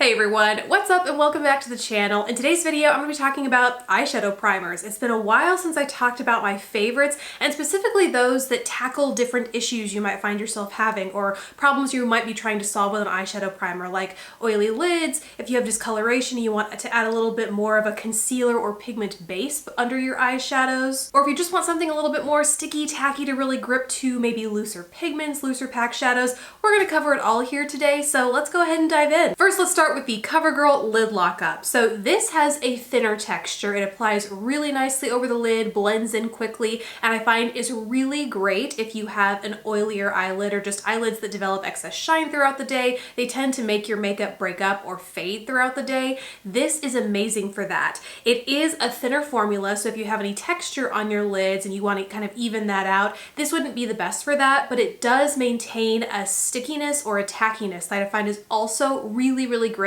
Hey everyone, what's up and welcome back to the channel. In today's video, I'm going to be talking about eyeshadow primers. It's been a while since I talked about my favorites, and specifically those that tackle different issues you might find yourself having or problems you might be trying to solve with an eyeshadow primer, like oily lids, if you have discoloration and you want to add a little bit more of a concealer or pigment base under your eyeshadows, or if you just want something a little bit more sticky, tacky to really grip to maybe looser pigments, looser pack shadows. We're going to cover it all here today, so let's go ahead and dive in. First, let's start with the COVERGIRL Lid Lock Up. So this has a thinner texture. It applies really nicely over the lid, blends in quickly, and I find is really great if you have an oilier eyelid or just eyelids that develop excess shine throughout the day. They tend to make your makeup break up or fade throughout the day. This is amazing for that. It is a thinner formula, so if you have any texture on your lids and you want to kind of even that out, this wouldn't be the best for that, but it does maintain a stickiness or a tackiness that I find is also really, really great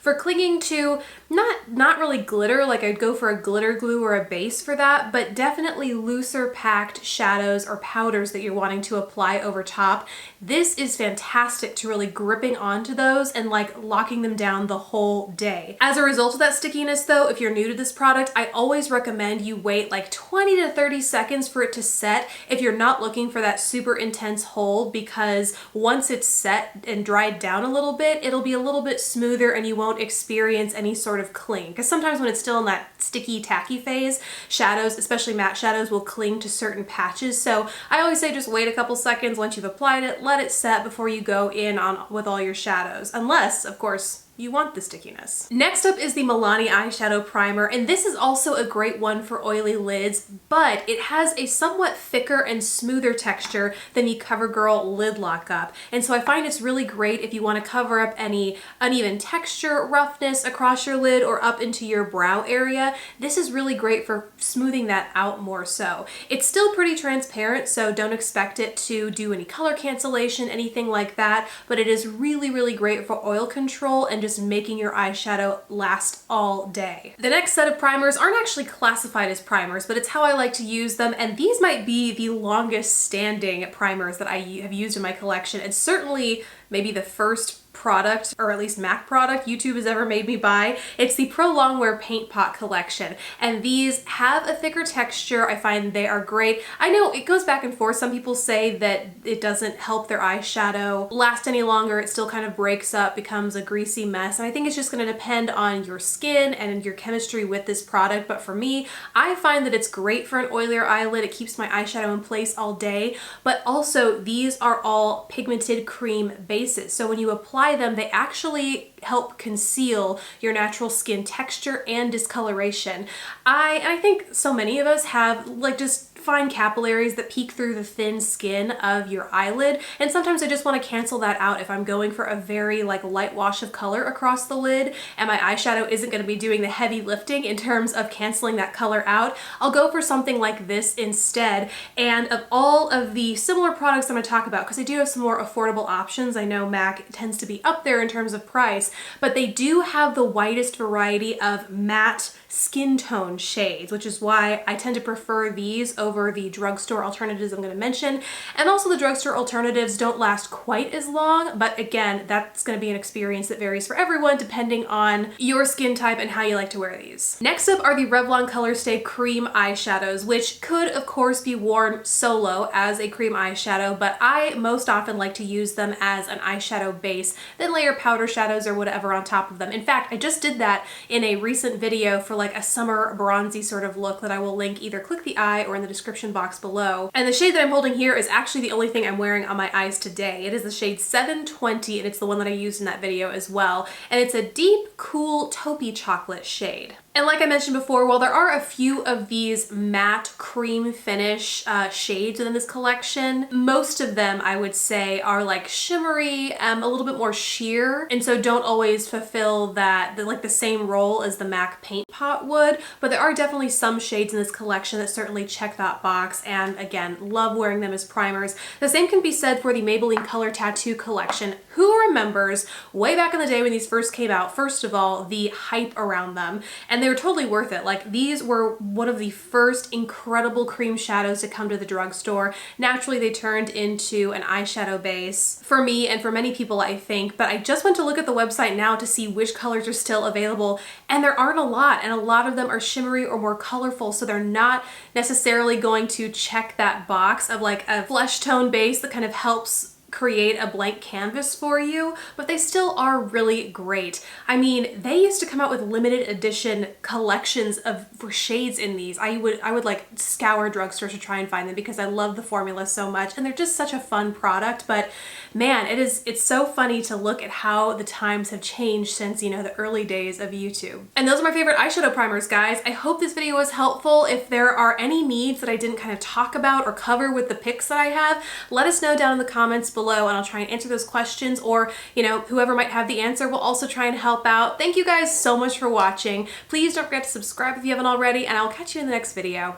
for clinging to not really glitter, like I'd go for a glitter glue or a base for that, but definitely looser packed shadows or powders that you're wanting to apply over top. This is fantastic to really gripping onto those and like locking them down the whole day. As a result of that stickiness though, if you're new to this product, I always recommend you wait like 20 to 30 seconds for it to set if you're not looking for that super intense hold, because once it's set and dried down a little bit, it'll be a little bit smoother and you won't experience any sort of cling. Because sometimes when it's still in that sticky, tacky phase, shadows, especially matte shadows, will cling to certain patches. So I always say just wait a couple seconds once you've applied it, let it set before you go in on with all your shadows. Unless, of course, you want the stickiness. Next up is the Milani eyeshadow primer, and this is also a great one for oily lids, but it has a somewhat thicker and smoother texture than the COVERGIRL Lid Lock Up. And so I find it's really great if you want to cover up any uneven texture, roughness across your lid or up into your brow area. This is really great for smoothing that out more so. It's still pretty transparent, so don't expect it to do any color cancellation, anything like that, but it is really, really great for oil control and just making your eyeshadow last all day. The next set of primers aren't actually classified as primers, but it's how I like to use them, and these might be the longest standing primers that I have used in my collection, and certainly maybe the first product, or at least MAC product, YouTube has ever made me buy. It's the Pro Longwear Paint Pot collection, and these have a thicker texture. I find they are great. I know it goes back and forth. Some people say that it doesn't help their eyeshadow last any longer. It still kind of breaks up, becomes a greasy mess, and I think it's just going to depend on your skin and your chemistry with this product. But for me, I find that it's great for an oilier eyelid. It keeps my eyeshadow in place all day, but also these are all pigmented cream bases. So when you apply them, they actually help conceal your natural skin texture and discoloration. I think so many of us have like just fine capillaries that peek through the thin skin of your eyelid, and sometimes I just want to cancel that out if I'm going for a very like light wash of color across the lid and my eyeshadow isn't going to be doing the heavy lifting in terms of canceling that color out. I'll go for something like this instead. And of all of the similar products I'm going to talk about, because I do have some more affordable options, I know MAC tends to be up there in terms of price, but they do have the widest variety of matte skin tone shades, which is why I tend to prefer these over the drugstore alternatives I'm going to mention. And also the drugstore alternatives don't last quite as long, but again, that's going to be an experience that varies for everyone depending on your skin type and how you like to wear these. Next up are the Revlon Color Stay Cream eyeshadows, which could of course be worn solo as a cream eyeshadow, but I most often like to use them as an eyeshadow base, then layer powder shadows or whatever on top of them. In fact, I just did that in a recent video for like a summer bronzy sort of look that I will link either click the eye or in the description box below. And the shade that I'm holding here is actually the only thing I'm wearing on my eyes today. It is the shade 720, and it's the one that I used in that video as well. And it's a deep, cool taupey chocolate shade. And like I mentioned before, while there are a few of these matte cream finish shades within this collection, most of them I would say are like shimmery, a little bit more sheer, and so don't always fulfill that like the same role as the MAC Paint Pot would. But there are definitely some shades in this collection that certainly check that box, and again, love wearing them as primers. The same can be said for the Maybelline Color Tattoo collection. Who remembers way back in the day when these first came out, first of all, the hype around them, and they were totally worth it. Like, these were one of the first incredible cream shadows to come to the drugstore. Naturally, they turned into an eyeshadow base for me and for many people, I think, but I just went to look at the website now to see which colors are still available, and there aren't a lot, and a lot of them are shimmery or more colorful, so they're not necessarily going to check that box of like a flesh tone base that kind of helps create a blank canvas for you, but they still are really great. I mean, they used to come out with limited edition collections for shades in these. I would like scour drugstores to try and find them because I love the formula so much, and they're just such a fun product. But man, it's so funny to look at how the times have changed since, you know, the early days of YouTube. And those are my favorite eyeshadow primers, guys. I hope this video was helpful. If there are any needs that I didn't kind of talk about or cover with the picks that I have, let us know down in the comments below, and I'll try and answer those questions, or, you know, whoever might have the answer will also try and help out. Thank you guys so much for watching. Please don't forget to subscribe if you haven't already, and I'll catch you in the next video.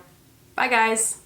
Bye, guys.